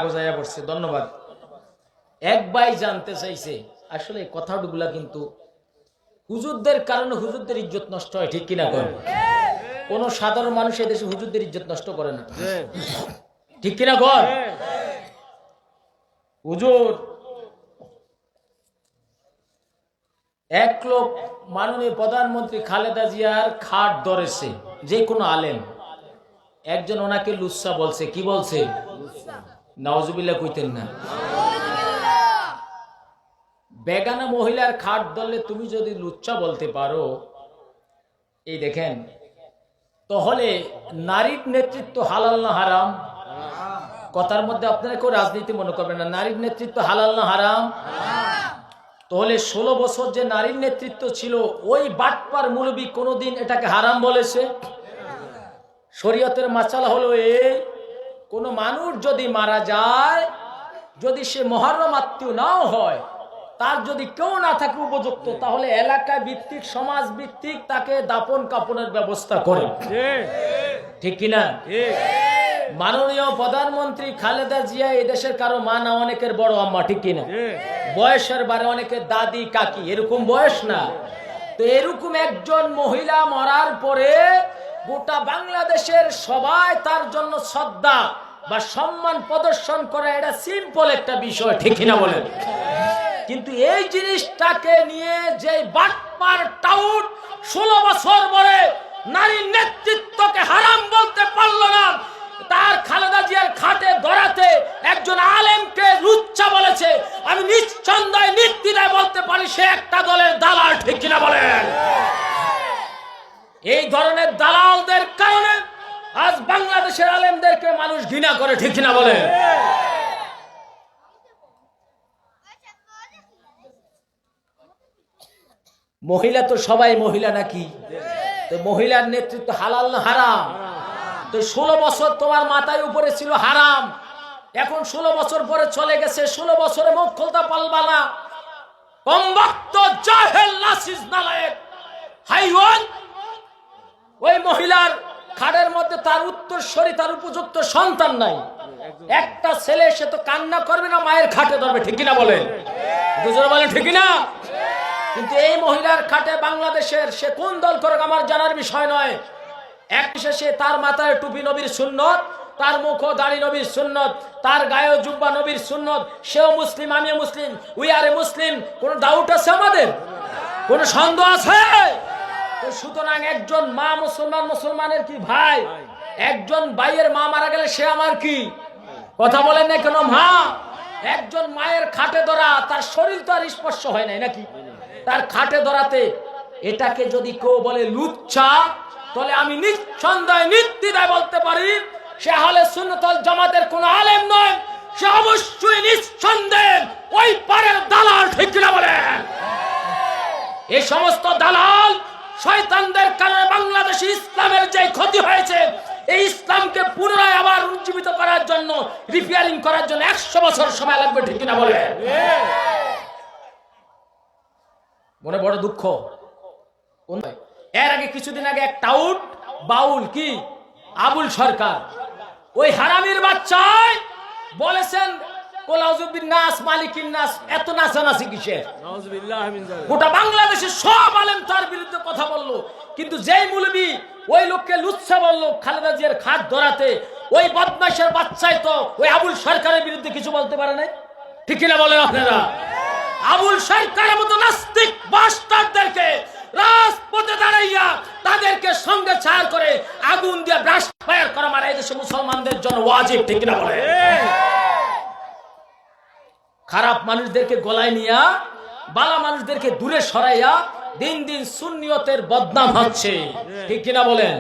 পড়ছে। ধন্যবাদ। এক ভাই জানতে চাইছে আসলে কথাগুলা কিন্তু হুজুরদের কারণে হুজুরদের ইজ্জত নষ্ট হয়, ঠিক কিনা করেন? কোন সাধারণ মানুষ এদেশে হুজুরদের ইজ্জত নষ্ট করে না, ঠিক কিনা কর? হুজুর এক লোক মাননীয় প্রধানমন্ত্রী খালেদা জিয়ার খাট ধরেছে, যে কোনো আলেম একজন ওনাকে লুচ্চা বলছে। কি বলছে? নাউজুবিল্লাহ কইতেন না। বেগানা মহিলার খাট ধরলে তুমি যদি লুচ্চা বলতে পারো, এই দেখেন, তাহলে নারীর নেতৃত্ব হালাল না হারাম? কথার মধ্যে আপনারা কেউ রাজনীতি মনে করবেন না। নারীর নেতৃত্ব হালাল না হারাম? তাহলে 16 বছর যে নারীর নেতৃত্ব ছিল, ওই বাটপার মুলবি কোনোদিন এটাকে হারাম বলেছে? শরীয়তের মাসালা হলো এই, কোন মানুষ যদি মারা যায়, যদি সে মুহররম আত্মীয় নাও হয়, তার যদি কেউ না থাকে উপযুক্ত, তাহলে এলাকা ভিত্তিক সমাজ ভিত্তিক তাকে দাপন কাপনের ব্যবস্থা করে, ঠিক কিনা? মাননীয় প্রধানমন্ত্রী খালেদা জিয়া এদেশের কারো মা না, অনেকের বড় আম্মা, ঠিক কিনা? বয়সের বারে অনেকের দাদি কাকি, এরকম বয়স না। তো এরকম একজন মহিলা মরার পরে গোটা বাংলাদেশের সবাই তার জন্য শ্রদ্ধা বা সম্মান প্রদর্শন করে, এটা সিম্পল একটা বিষয়, ঠিক কিনা বলেন? কিন্তু এই জিনিসটাকে নিয়ে যে বাটপার টাউট 16 বছর পরে নারীর নেতৃত্বকে হারাম বলতে পারল না, তার খালেদা জিয়ার খাটে ধরাতে একজন আলেমকে লুচ্চা বলেছে, আমি নিঃসন্দেহে নির্দ্বিধায় বলতে পারি সে একটা দলের দালাল, ঠিক কিনা বলেন? এই ধরনের দালালদের কারণে আজ বাংলাদেশের আলেমদেরকে মানুষ ঘৃণা করে, ঠিক কিনা বলেন? মহিলা তো সবাই মহিলা নাকি? তো মহিলার নেতৃত্ব হালাল না হারাম? তো 16 বছর তোমার মাথায় উপরে ছিল হারাম, এখন 16 বছর পরে চলে গেছে, 16 বছরে মুখ খুলতে পারবা না। কমবক্ত জাহেল নাসিস নালায়েক হাইওয়ান। ওই মহিলার খাটের মধ্যে তার উত্তরসূরি, তার উপযুক্ত সন্তান নাই, একটা ছেলে, সে তো কান্না করবে না, মায়ের খাটে ধরবে, ঠিক কিনা বলেন? দুজনে বলেন ঠিক কিনা? কিন্তু এই মহিলার খাটে বাংলাদেশের সে কোন দল করে আমার জানার বিষয় নয়, এক শেষে তার মাথায় টুপি নবীর সুন্নত, তার মুখ দাড়ি নবীর সুন্নত, তার গায়ে জুব্বা নবীর সুন্নত, সেও মুসলিম, আমিও মুসলিম, উই আর এ মুসলিম। কোন ডাউট আছে আমাদের? কোন সন্দেহ আছে? সুতরাং একজন মা মুসলমান, মুসলমানের কি ভাই? একজন ভাইয়ের মা মারা গেলে সে আমার কি? কথা বলেন না কেন? মা, একজন মায়ের খাটে ধরা, তার শরীর তো আর স্পর্শ হয় নাই নাকি? তার খাটে ধরাতে এটাকে যদি কেউ বলে লুচ্চা, তাহলে আমি নিঃসন্দেহে নির্দ্বিধায় বলতে পারি সে আহলে সুন্নাত ওয়াল জামাতের কোন আলেম নয়, সে অবশ্যই নিঃসন্দেহে ওই পারের দালাল, ঠিক কিনা বলেন? এই সমস্ত দালাল শয়তানদের কারণে বাংলাদেশে ইসলামের যে ক্ষতি হয়েছে, এই ইসলামকে পুনরায় আবার উজ্জীবিত করার জন্য, রিপেয়ারিং করার জন্য 100 বছর সময় লাগবে, ঠিক কিনা বলে? মনে বড় দুঃখ। এর আগে কিছুদিন আগে এক টাউট বাউল, কি আবুল সরকার, ওই হারামির বাচ্চায় বলেছেন কোলাউজুবিন নাস মালিকিন নাস, এত নাচানাচি কিসের? গোটা বাংলাদেশের সব আলেম তার বিরুদ্ধে কথা বললো, কিন্তু যেই মৌলবী ওই লোককে লুচ্ছা বললো খালেদা জিয়ার খাট ধরাতে, ওই বদমাইশের বাচ্চাই তো ওই আবুল সরকারের বিরুদ্ধে কিছু বলতে পারে নাই, ঠিক কিনা বলেন আপনারা? আবুল সরকারের মতো নাস্তিক বাস্টারদেরকে রাজপথে দাঁড়াইয়া তাদেরকে সঙ্গে ছাড় করে আগুন দিয়ে ব্রাস্ট ফায়ার করা মারা এদেশে মুসলমানদের জন্য ওয়াজিব, ঠিক কিনা বলে? খারাপ মানুষদেরকে গলায় নিয়া বালা মানুষদেরকে দূরে সরাইয়া দিন দিন সুন্নিয়তের বদনাম হচ্ছে, ঠিক কিনা বলেন?